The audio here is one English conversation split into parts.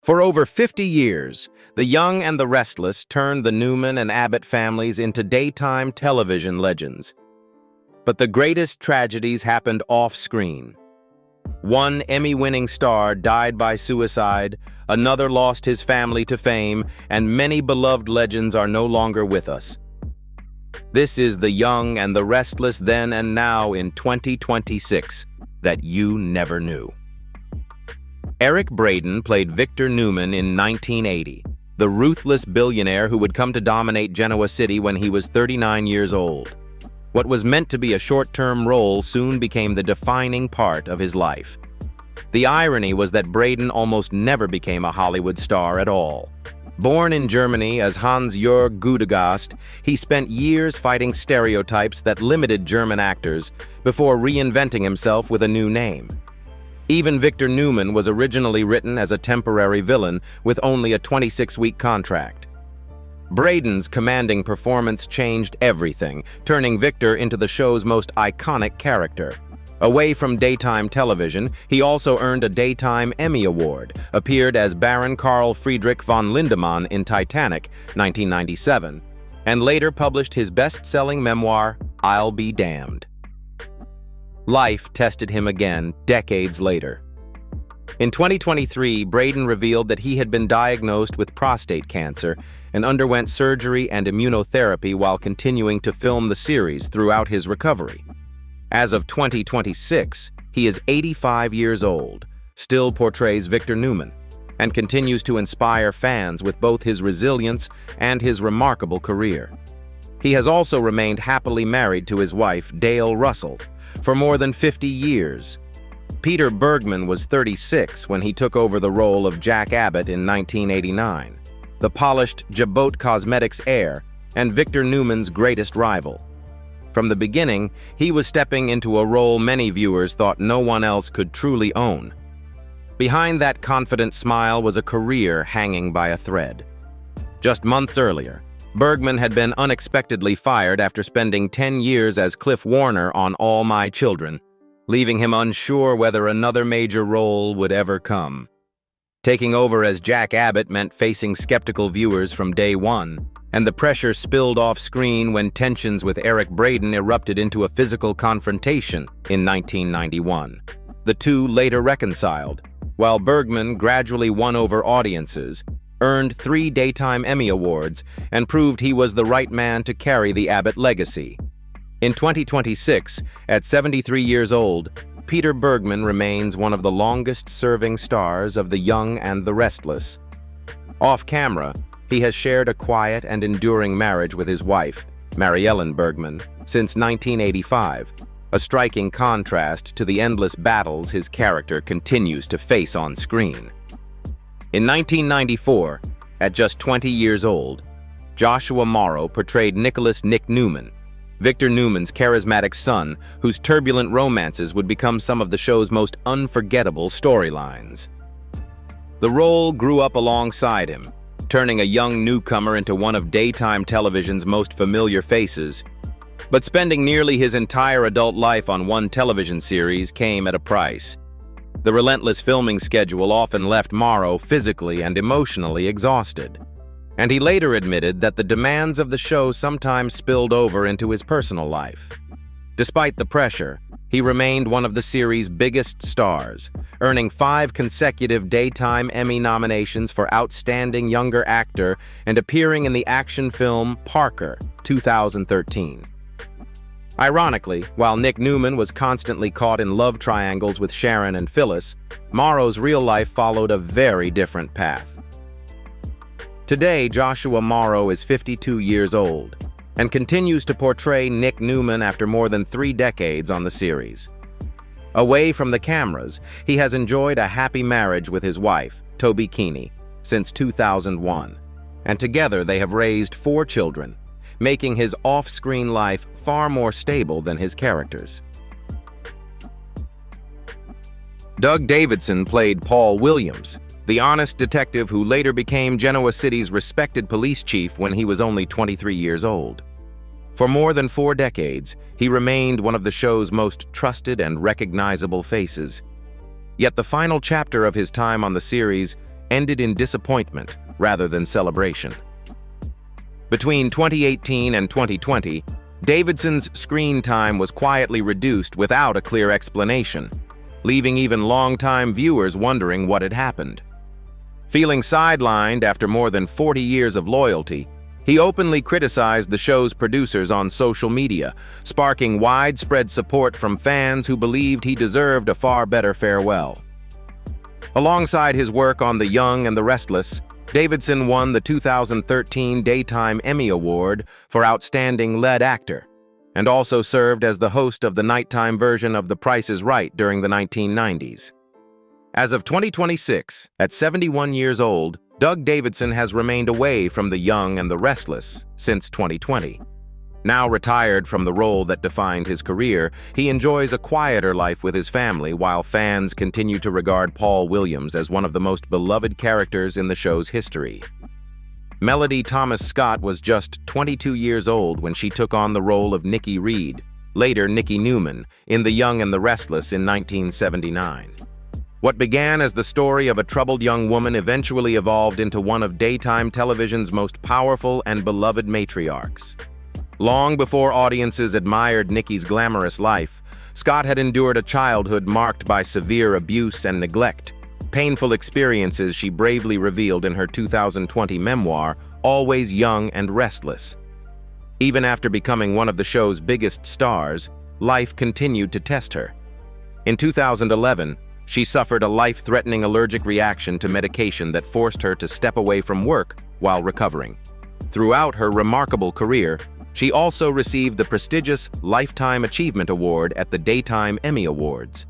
For over 50 years, The Young and the Restless turned the Newman and Abbott families into daytime television legends. But the greatest tragedies happened off-screen. One Emmy-winning star died by suicide, another lost his family to fame, and many beloved legends are no longer with us. This is The Young and the Restless then and now in 2026 that you never knew. Eric Braeden played Victor Newman in 1980, the ruthless billionaire who would come to dominate Genoa City when he was 39 years old. What was meant to be a short-term role soon became the defining part of his life. The irony was that Braeden almost never became a Hollywood star at all. Born in Germany as Hans-Jörg Gudegast, he spent years fighting stereotypes that limited German actors before reinventing himself with a new name. Even Victor Newman was originally written as a temporary villain with only a 26-week contract. Braeden's commanding performance changed everything, turning Victor into the show's most iconic character. Away from daytime television, he also earned a Daytime Emmy Award, appeared as Baron Karl Friedrich von Lindemann in Titanic, 1997, and later published his best-selling memoir, I'll Be Damned. Life tested him again decades later. In 2023, Braeden revealed that he had been diagnosed with prostate cancer and underwent surgery and immunotherapy while continuing to film the series throughout his recovery. As of 2026, he is 85 years old, still portrays Victor Newman, and continues to inspire fans with both his resilience and his remarkable career. He has also remained happily married to his wife, Dale Russell, for more than 50 years. Peter Bergman was 36 when he took over the role of Jack Abbott in 1989, the polished Jabot Cosmetics heir and Victor Newman's greatest rival. From the beginning, he was stepping into a role many viewers thought no one else could truly own. Behind that confident smile was a career hanging by a thread. Just months earlier, Bergman had been unexpectedly fired after spending 10 years as Cliff Warner on All My Children, leaving him unsure whether another major role would ever come. Taking over as Jack Abbott meant facing skeptical viewers from day one, and the pressure spilled off-screen when tensions with Eric Braeden erupted into a physical confrontation in 1991. The two later reconciled, while Bergman gradually won over audiences, earned 3 Daytime Emmy Awards, and proved he was the right man to carry the Abbott legacy. In 2026, at 73 years old, Peter Bergman remains one of the longest-serving stars of The Young and the Restless. Off-camera, he has shared a quiet and enduring marriage with his wife, Mary Ellen Bergman, since 1985, a striking contrast to the endless battles his character continues to face on screen. In 1994, at just 20 years old, Joshua Morrow portrayed Nicholas "Nick" Newman, Victor Newman's charismatic son, whose turbulent romances would become some of the show's most unforgettable storylines. The role grew up alongside him, turning a young newcomer into one of daytime television's most familiar faces. But spending nearly his entire adult life on one television series came at a price. The relentless filming schedule often left Morrow physically and emotionally exhausted, and he later admitted that the demands of the show sometimes spilled over into his personal life. Despite the pressure, he remained one of the series' biggest stars, earning 5 consecutive Daytime Emmy nominations for Outstanding Younger Actor and appearing in the action film Parker, 2013. Ironically, while Nick Newman was constantly caught in love triangles with Sharon and Phyllis, Morrow's real life followed a very different path. Today, Joshua Morrow is 52 years old and continues to portray Nick Newman after more than 3 decades on the series. Away from the cameras, he has enjoyed a happy marriage with his wife, Toby Keene, since 2001, and together they have raised 4 children, making his off-screen life far more stable than his characters. Doug Davidson played Paul Williams, the honest detective who later became Genoa City's respected police chief when he was only 23 years old. For more than 4 decades, he remained one of the show's most trusted and recognizable faces. Yet the final chapter of his time on the series ended in disappointment rather than celebration. Between 2018 and 2020, Davidson's screen time was quietly reduced without a clear explanation, leaving even longtime viewers wondering what had happened. Feeling sidelined after more than 40 years of loyalty, he openly criticized the show's producers on social media, sparking widespread support from fans who believed he deserved a far better farewell. Alongside his work on The Young and the Restless, Davidson won the 2013 Daytime Emmy Award for Outstanding Lead Actor, and also served as the host of the nighttime version of The Price is Right during the 1990s. As of 2026, at 71 years old, Doug Davidson has remained away from The Young and the Restless since 2020. Now retired from the role that defined his career, he enjoys a quieter life with his family while fans continue to regard Paul Williams as one of the most beloved characters in the show's history. Melody Thomas Scott was just 22 years old when she took on the role of Nikki Reed, later Nikki Newman, in The Young and the Restless in 1979. What began as the story of a troubled young woman eventually evolved into one of daytime television's most powerful and beloved matriarchs. Long before audiences admired Nikki's glamorous life, Scott had endured a childhood marked by severe abuse and neglect, painful experiences she bravely revealed in her 2020 memoir, Always Young and Restless. Even after becoming one of the show's biggest stars, life continued to test her. In 2011, she suffered a life-threatening allergic reaction to medication that forced her to step away from work while recovering. Throughout her remarkable career, she also received the prestigious Lifetime Achievement Award at the Daytime Emmy Awards.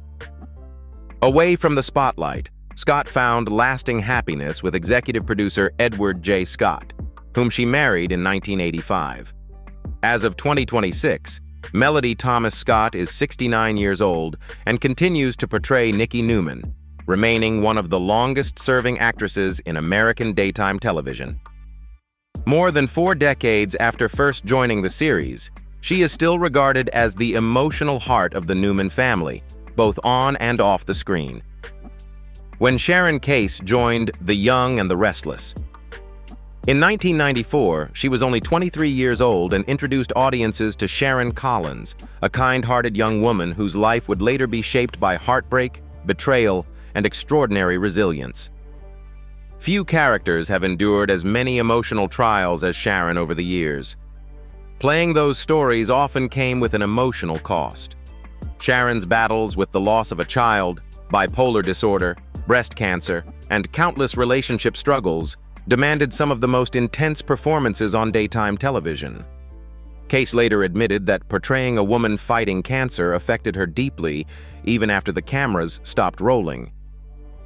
Away from the spotlight, Scott found lasting happiness with executive producer Edward J. Scott, whom she married in 1985. As of 2026, Melody Thomas Scott is 69 years old and continues to portray Nikki Newman, remaining one of the longest-serving actresses in American daytime television. More than 4 decades after first joining the series, she is still regarded as the emotional heart of the Newman family, both on and off the screen. When Sharon Case joined The Young and the Restless. In 1994, she was only 23 years old and introduced audiences to Sharon Collins, a kind-hearted young woman whose life would later be shaped by heartbreak, betrayal, and extraordinary resilience. Few characters have endured as many emotional trials as Sharon over the years. Playing those stories often came with an emotional cost. Sharon's battles with the loss of a child, bipolar disorder, breast cancer, and countless relationship struggles demanded some of the most intense performances on daytime television. Case later admitted that portraying a woman fighting cancer affected her deeply, even after the cameras stopped rolling.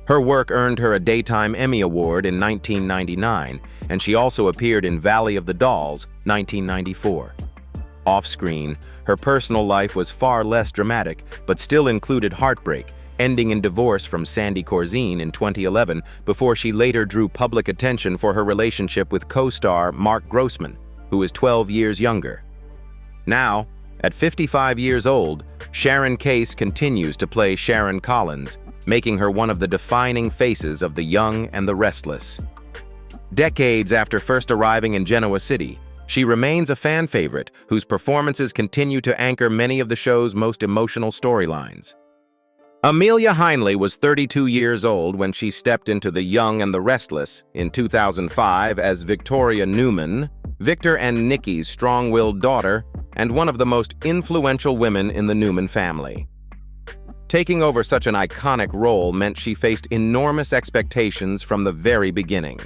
Her work earned her a Daytime Emmy Award in 1999, and she also appeared in Valley of the Dolls, 1994. Off-screen, her personal life was far less dramatic, but still included heartbreak, ending in divorce from Sandy Corzine in 2011 before she later drew public attention for her relationship with co-star Mark Grossman, who is 12 years younger. Now, at 55 years old, Sharon Case continues to play Sharon Collins, making her one of the defining faces of The Young and the Restless. Decades after first arriving in Genoa City, she remains a fan favorite whose performances continue to anchor many of the show's most emotional storylines. Amelia Heinle was 32 years old when she stepped into The Young and the Restless in 2005 as Victoria Newman, Victor and Nikki's strong-willed daughter, and one of the most influential women in the Newman family. Taking over such an iconic role meant she faced enormous expectations from the very beginning.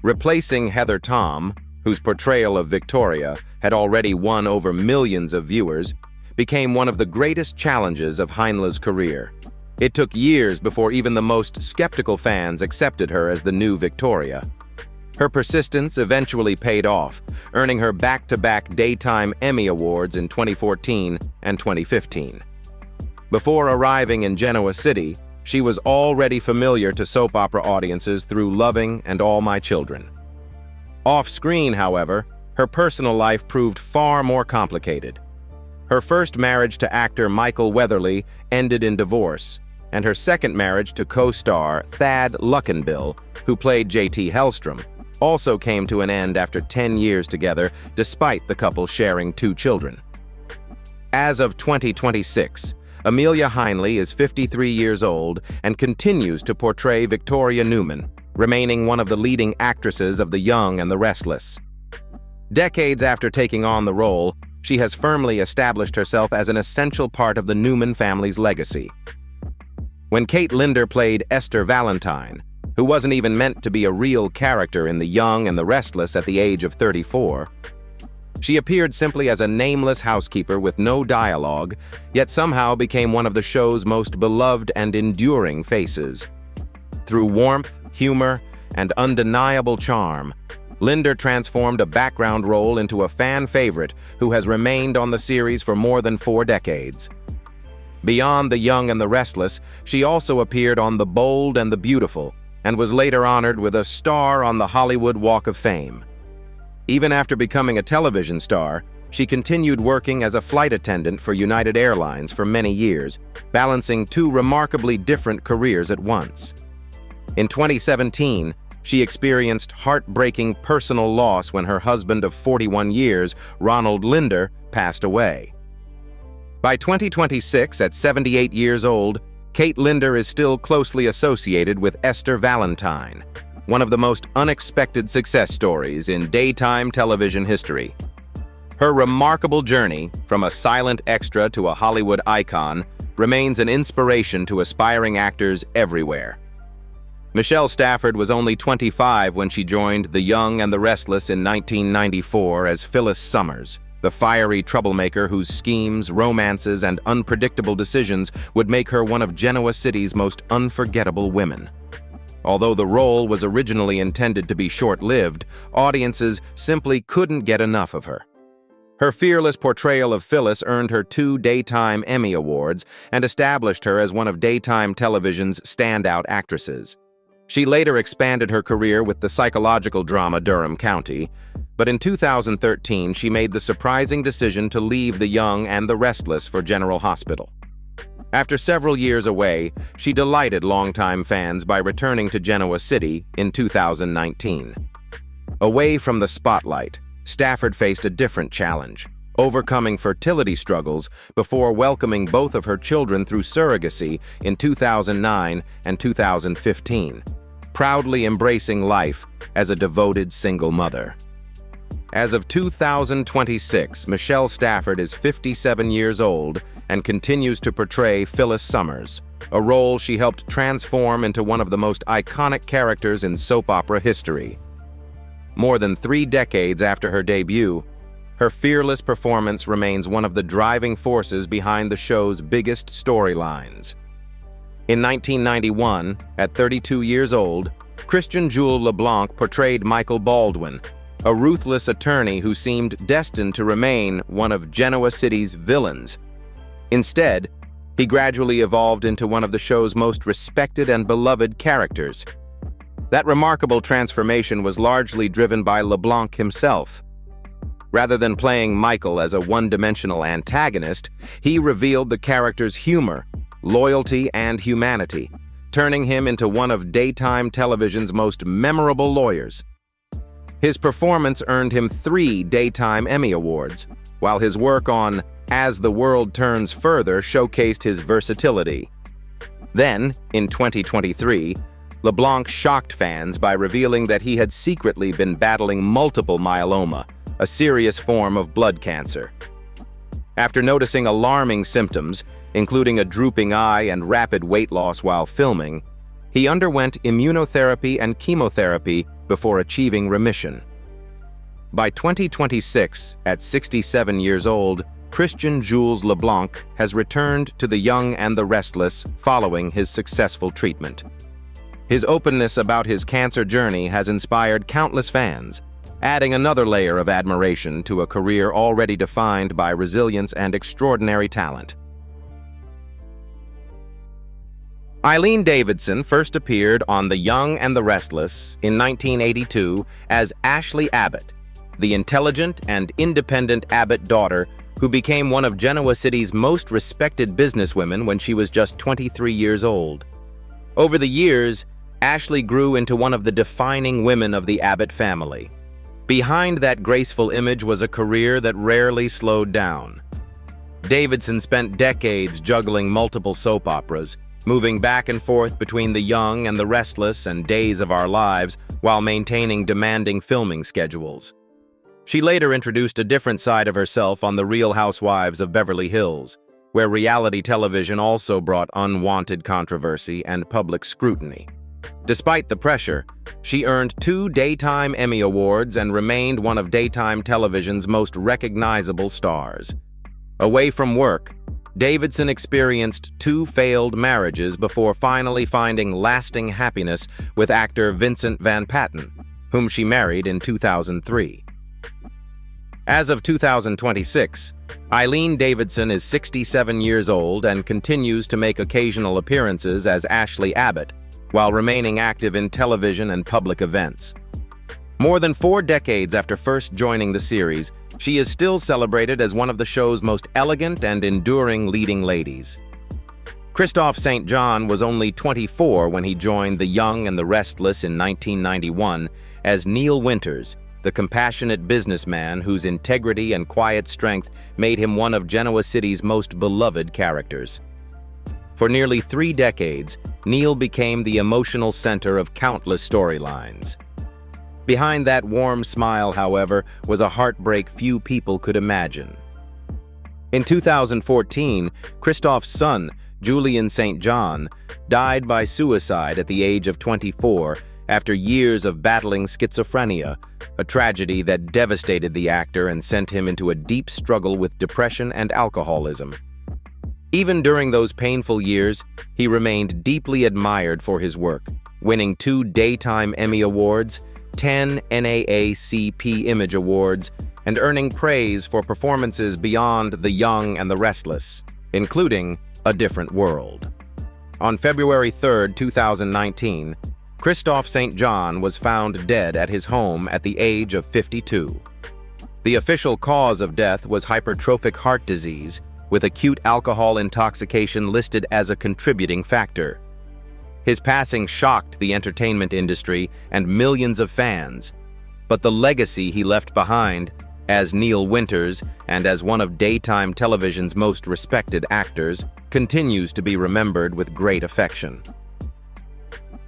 Replacing Heather Tom, whose portrayal of Victoria had already won over millions of viewers, became one of the greatest challenges of Heinle's career. It took years before even the most skeptical fans accepted her as the new Victoria. Her persistence eventually paid off, earning her back-to-back Daytime Emmy Awards in 2014 and 2015. Before arriving in Genoa City, she was already familiar to soap opera audiences through Loving and All My Children. Off-screen, however, her personal life proved far more complicated. Her first marriage to actor Michael Weatherly ended in divorce, and her second marriage to co-star Thad Luckinbill, who played J.T. Hellstrom, also came to an end after 10 years together, despite the couple sharing 2 children. As of 2026, Amelia Heinle is 53 years old and continues to portray Victoria Newman, remaining one of the leading actresses of The Young and the Restless. Decades after taking on the role, she has firmly established herself as an essential part of the Newman family's legacy. When Kate Linder played Esther Valentine, who wasn't even meant to be a real character in The Young and the Restless at the age of 34, she appeared simply as a nameless housekeeper with no dialogue, yet somehow became one of the show's most beloved and enduring faces. Through warmth, humor, and undeniable charm, Linder transformed a background role into a fan favorite who has remained on the series for more than 4 decades. Beyond The Young and the Restless, she also appeared on The Bold and the Beautiful, and was later honored with a star on the Hollywood Walk of Fame. Even after becoming a television star, she continued working as a flight attendant for United Airlines for many years, balancing 2 remarkably different careers at once. In 2017, she experienced heartbreaking personal loss when her husband of 41 years, Ronald Linder, passed away. By 2026, at 78 years old, Kate Linder is still closely associated with Esther Valentine, one of the most unexpected success stories in daytime television history. Her remarkable journey, from a silent extra to a Hollywood icon, remains an inspiration to aspiring actors everywhere. Michelle Stafford was only 25 when she joined The Young and the Restless in 1994 as Phyllis Summers, the fiery troublemaker whose schemes, romances, and unpredictable decisions would make her one of Genoa City's most unforgettable women. Although the role was originally intended to be short-lived, audiences simply couldn't get enough of her. Her fearless portrayal of Phyllis earned her 2 Daytime Emmy Awards and established her as one of daytime television's standout actresses. She later expanded her career with the psychological drama Durham County, but in 2013 she made the surprising decision to leave The Young and the Restless for General Hospital. After several years away, she delighted longtime fans by returning to Genoa City in 2019. Away from the spotlight, Stafford faced a different challenge, overcoming fertility struggles before welcoming both of her children through surrogacy in 2009 and 2015, proudly embracing life as a devoted single mother. As of 2026, Michelle Stafford is 57 years old and continues to portray Phyllis Summers, a role she helped transform into one of the most iconic characters in soap opera history. More than 3 decades after her debut, her fearless performance remains one of the driving forces behind the show's biggest storylines. In 1991, at 32 years old, Christian Jules LeBlanc portrayed Michael Baldwin, a ruthless attorney who seemed destined to remain one of Genoa City's villains. Instead, he gradually evolved into one of the show's most respected and beloved characters. That remarkable transformation was largely driven by LeBlanc himself. Rather than playing Michael as a one-dimensional antagonist, he revealed the character's humor, loyalty, and humanity, turning him into one of daytime television's most memorable lawyers. His performance earned him 3 Daytime Emmy Awards, while his work on As the World Turns Further showcased his versatility. Then, in 2023, LeBlanc shocked fans by revealing that he had secretly been battling multiple myeloma, a serious form of blood cancer. After noticing alarming symptoms, including a drooping eye and rapid weight loss while filming, he underwent immunotherapy and chemotherapy before achieving remission. By 2026, at 67 years old, Christian Jules LeBlanc has returned to The Young and the Restless following his successful treatment. His openness about his cancer journey has inspired countless fans, adding another layer of admiration to a career already defined by resilience and extraordinary talent. Eileen Davidson first appeared on The Young and the Restless in 1982 as Ashley Abbott, the intelligent and independent Abbott daughter who became one of Genoa City's most respected businesswomen when she was just 23 years old. Over the years, Ashley grew into one of the defining women of the Abbott family. Behind that graceful image was a career that rarely slowed down. Davidson spent decades juggling multiple soap operas, moving back and forth between The Young and the Restless and Days of Our Lives while maintaining demanding filming schedules. She later introduced a different side of herself on The Real Housewives of Beverly Hills, where reality television also brought unwanted controversy and public scrutiny. Despite the pressure, she earned 2 Daytime Emmy Awards and remained one of daytime television's most recognizable stars. Away from work, Davidson experienced 2 failed marriages before finally finding lasting happiness with actor Vincent Van Patten, whom she married in 2003. As of 2026, Eileen Davidson is 67 years old and continues to make occasional appearances as Ashley Abbott, while remaining active in television and public events. More than 4 decades after first joining the series, she is still celebrated as one of the show's most elegant and enduring leading ladies. Christophe St. John was only 24 when he joined The Young and the Restless in 1991 as Neil Winters, the compassionate businessman whose integrity and quiet strength made him one of Genoa City's most beloved characters. For nearly 3 decades, Neil became the emotional center of countless storylines. Behind that warm smile, however, was a heartbreak few people could imagine. In 2014, Christophe's son, Julian St. John, died by suicide at the age of 24 after years of battling schizophrenia, a tragedy that devastated the actor and sent him into a deep struggle with depression and alcoholism. Even during those painful years, he remained deeply admired for his work, winning 2 Daytime Emmy Awards, 10 NAACP Image Awards, and earning praise for performances beyond The Young and the Restless, including A Different World. On February 3, 2019, Christophe St. John was found dead at his home at the age of 52. The official cause of death was hypertrophic heart disease, with acute alcohol intoxication listed as a contributing factor. His passing shocked the entertainment industry and millions of fans, but the legacy he left behind, as Neil Winters and as one of daytime television's most respected actors, continues to be remembered with great affection.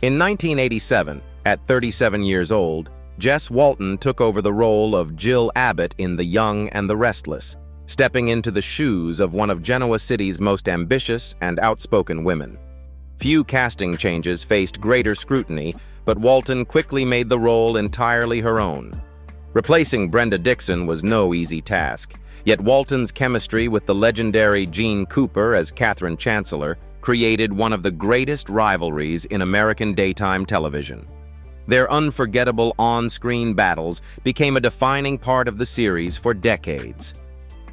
In 1987, at 37 years old, Jess Walton took over the role of Jill Abbott in The Young and the Restless, stepping into the shoes of one of Genoa City's most ambitious and outspoken women. Few casting changes faced greater scrutiny, but Walton quickly made the role entirely her own. Replacing Brenda Dixon was no easy task, yet Walton's chemistry with the legendary Jean Cooper as Catherine Chancellor created one of the greatest rivalries in American daytime television. Their unforgettable on-screen battles became a defining part of the series for decades.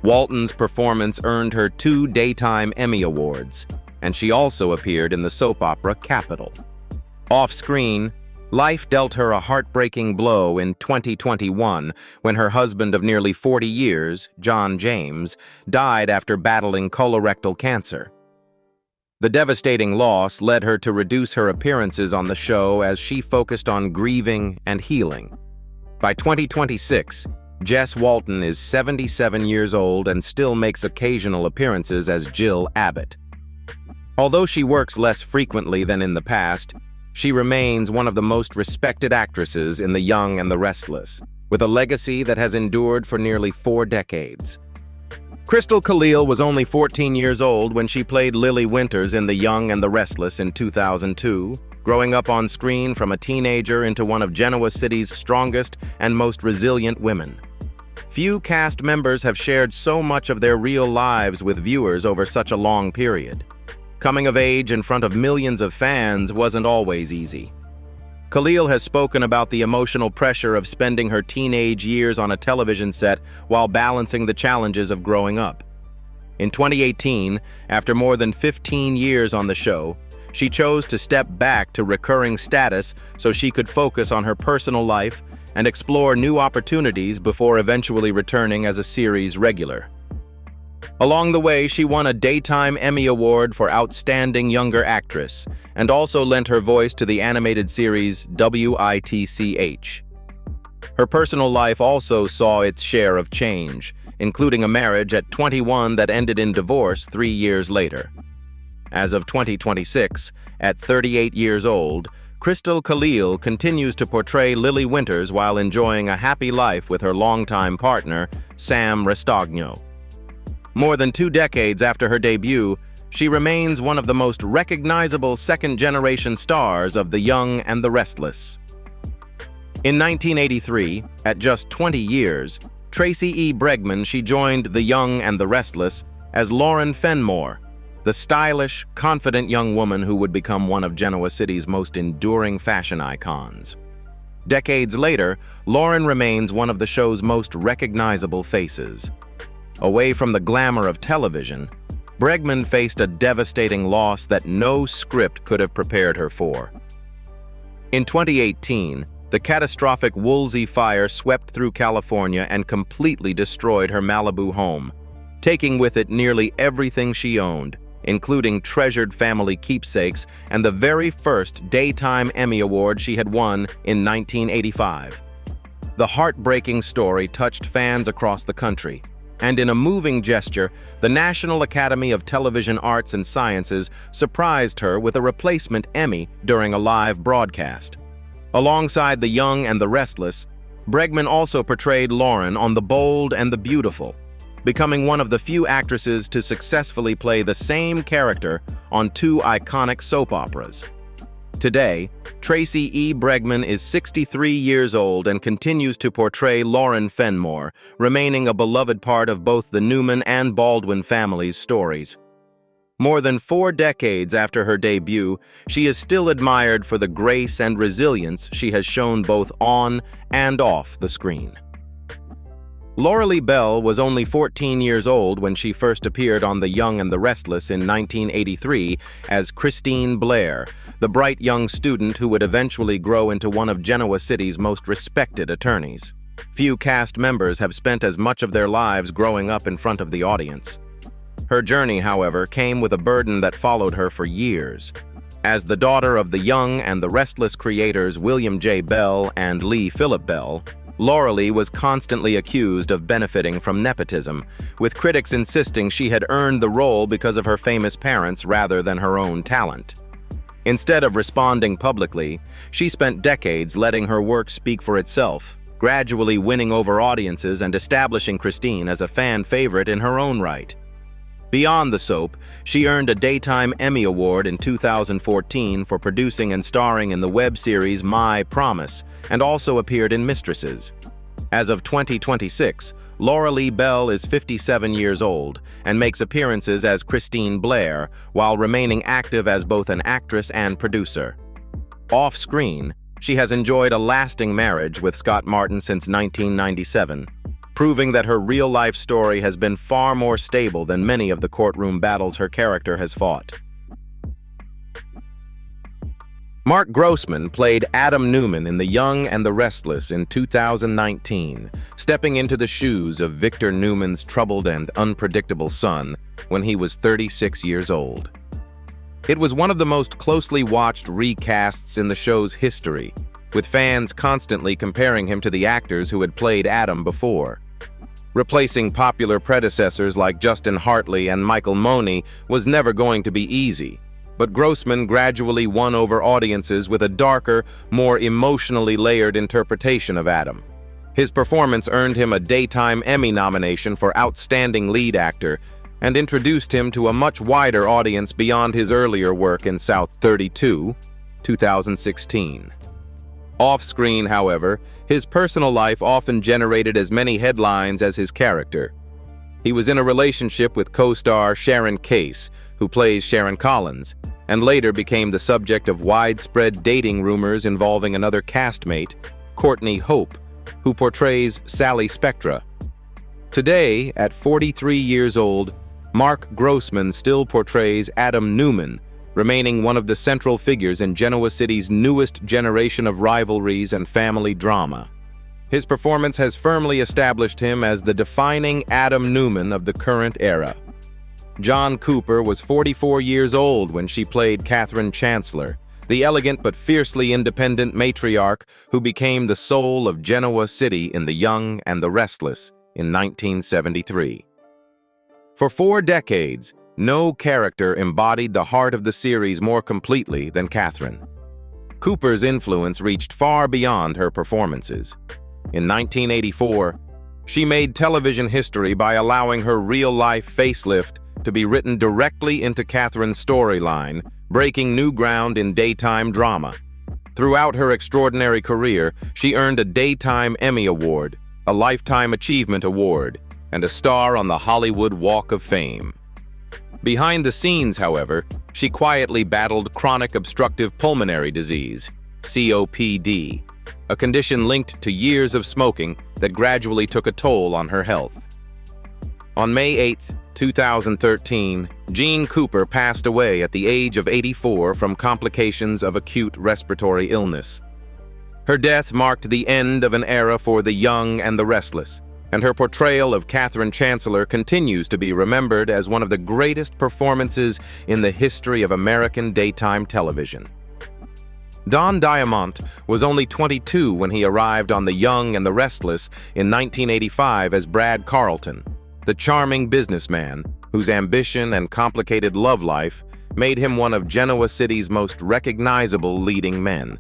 Walton's performance earned her 2 Daytime Emmy Awards, and she also appeared in the soap opera Capital. Off-screen, life dealt her a heartbreaking blow in 2021 when her husband of nearly 40 years, John James, died after battling colorectal cancer. The devastating loss led her to reduce her appearances on the show as she focused on grieving and healing. By 2026, Jess Walton is 77 years old and still makes occasional appearances as Jill Abbott. Although she works less frequently than in the past, she remains one of the most respected actresses in The Young and the Restless, with a legacy that has endured for nearly 4 decades. Crystal Khalil was only 14 years old when she played Lily Winters in The Young and the Restless in 2002, growing up on screen from a teenager into one of Genoa City's strongest and most resilient women. Few cast members have shared so much of their real lives with viewers over such a long period. Coming of age in front of millions of fans wasn't always easy. Khalil has spoken about the emotional pressure of spending her teenage years on a television set while balancing the challenges of growing up. In 2018, after more than 15 years on the show, she chose to step back to recurring status so she could focus on her personal life and explore new opportunities before eventually returning as a series regular. Along the way, she won a Daytime Emmy Award for Outstanding Younger Actress and also lent her voice to the animated series WITCH. Her personal life also saw its share of change, including a marriage at 21 that ended in divorce 3 years later. As of 2026, at 38 years old, Crystal Khalil continues to portray Lily Winters while enjoying a happy life with her longtime partner, Sam Restagno. More than 2 decades after her debut, she remains one of the most recognizable second-generation stars of The Young and the Restless. In 1983, at just 20 years, Tracy E. Bregman, she joined The Young and the Restless as Lauren Fenmore, the stylish, confident young woman who would become one of Genoa City's most enduring fashion icons. Decades later, Lauren remains one of the show's most recognizable faces. Away from the glamour of television, Bregman faced a devastating loss that no script could have prepared her for. In 2018, the catastrophic Woolsey fire swept through California and completely destroyed her Malibu home, taking with it nearly everything she owned, including treasured family keepsakes and the very first Daytime Emmy Award she had won in 1985. The heartbreaking story touched fans across the country, and in a moving gesture, the National Academy of Television Arts and Sciences surprised her with a replacement Emmy during a live broadcast. Alongside The Young and the Restless, Bregman also portrayed Lauren on The Bold and the Beautiful, becoming one of the few actresses to successfully play the same character on 2 iconic soap operas. Today, Tracy E. Bregman is 63 years old and continues to portray Lauren Fenmore, remaining a beloved part of both the Newman and Baldwin families' stories. More than 4 decades after her debut, she is still admired for the grace and resilience she has shown both on and off the screen. Laura Lee Bell was only 14 years old when she first appeared on The Young and the Restless in 1983 as Christine Blair, the bright young student who would eventually grow into one of Genoa City's most respected attorneys. Few cast members have spent as much of their lives growing up in front of the audience. Her journey, however, came with a burden that followed her for years. As the daughter of The Young and the Restless creators William J. Bell and Lee Philip Bell, Laura Lee was constantly accused of benefiting from nepotism, with critics insisting she had earned the role because of her famous parents rather than her own talent. Instead of responding publicly, she spent decades letting her work speak for itself, gradually winning over audiences and establishing Christine as a fan favorite in her own right. Beyond the soap, she earned a Daytime Emmy Award in 2014 for producing and starring in the web series My Promise, and also appeared in Mistresses. As of 2026, Laura Lee Bell is 57 years old and makes appearances as Christine Blair while remaining active as both an actress and producer. Off-screen, she has enjoyed a lasting marriage with Scott Martin since 1997. Proving that her real-life story has been far more stable than many of the courtroom battles her character has fought. Mark Grossman played Adam Newman in The Young and the Restless in 2019, stepping into the shoes of Victor Newman's troubled and unpredictable son when he was 36 years old. It was one of the most closely watched recasts in the show's history, with fans constantly comparing him to the actors who had played Adam before. Replacing popular predecessors like Justin Hartley and Michael Money was never going to be easy, but Grossman gradually won over audiences with a darker, more emotionally layered interpretation of Adam. His performance earned him a Daytime Emmy nomination for Outstanding Lead Actor and introduced him to a much wider audience beyond his earlier work in South 32, 2016. Off-screen, however, his personal life often generated as many headlines as his character. He was in a relationship with co-star Sharon Case, who plays Sharon Collins, and later became the subject of widespread dating rumors involving another castmate, Courtney Hope, who portrays Sally Spectra. Today, at 43 years old, Mark Grossman still portrays Adam Newman, remaining one of the central figures in Genoa City's newest generation of rivalries and family drama. His performance has firmly established him as the defining Adam Newman of the current era. John Cooper was 44 years old when she played Catherine Chancellor, the elegant but fiercely independent matriarch who became the soul of Genoa City in The Young and the Restless in 1973. For 4 decades, no character embodied the heart of the series more completely than Catherine. Cooper's influence reached far beyond her performances. In 1984, she made television history by allowing her real-life facelift to be written directly into Catherine's storyline, breaking new ground in daytime drama. Throughout her extraordinary career, she earned a Daytime Emmy Award, a Lifetime Achievement Award, and a star on the Hollywood Walk of Fame. Behind the scenes, however, she quietly battled chronic obstructive pulmonary disease, COPD, a condition linked to years of smoking that gradually took a toll on her health. On May 8, 2013, Jean Cooper passed away at the age of 84 from complications of acute respiratory illness. Her death marked the end of an era for The Young and the Restless, and her portrayal of Catherine Chancellor continues to be remembered as one of the greatest performances in the history of American daytime television. Don Diamont was only 22 when he arrived on The Young and the Restless in 1985 as Brad Carlton, the charming businessman whose ambition and complicated love life made him one of Genoa City's most recognizable leading men.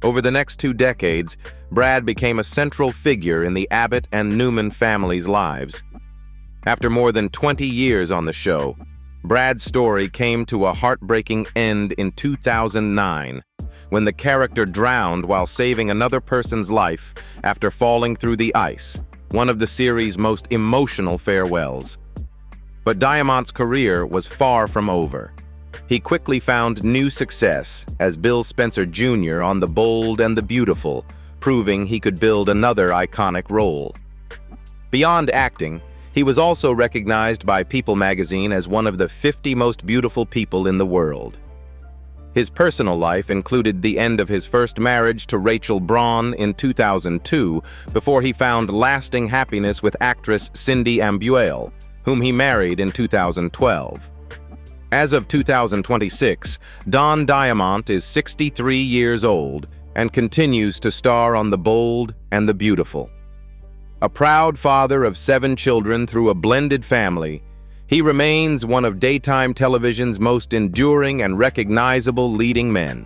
Over the next 2 decades, Brad became a central figure in the Abbott and Newman families' lives. After more than 20 years on the show, Brad's story came to a heartbreaking end in 2009, when the character drowned while saving another person's life after falling through the ice, one of the series' most emotional farewells. But Diamont's career was far from over. He quickly found new success as Bill Spencer Jr. on The Bold and the Beautiful, proving he could build another iconic role. Beyond acting, he was also recognized by People magazine as one of the 50 most beautiful people in the world. His personal life included the end of his first marriage to Rachel Braun in 2002 before he found lasting happiness with actress Cindy Ambuel, whom he married in 2012. As of 2026, Don Diamont is 63 years old and continues to star on The Bold and the Beautiful. A proud father of 7 children through a blended family, he remains one of daytime television's most enduring and recognizable leading men.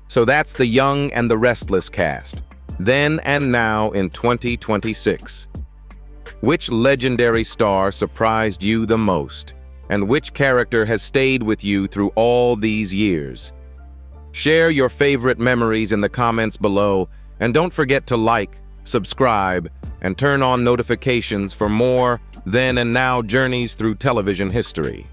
So that's The Young and the Restless cast, then and now in 2026. Which legendary star surprised you the most? And which character has stayed with you through all these years? Share your favorite memories in the comments below, and don't forget to like, subscribe, and turn on notifications for more then and now journeys through television history.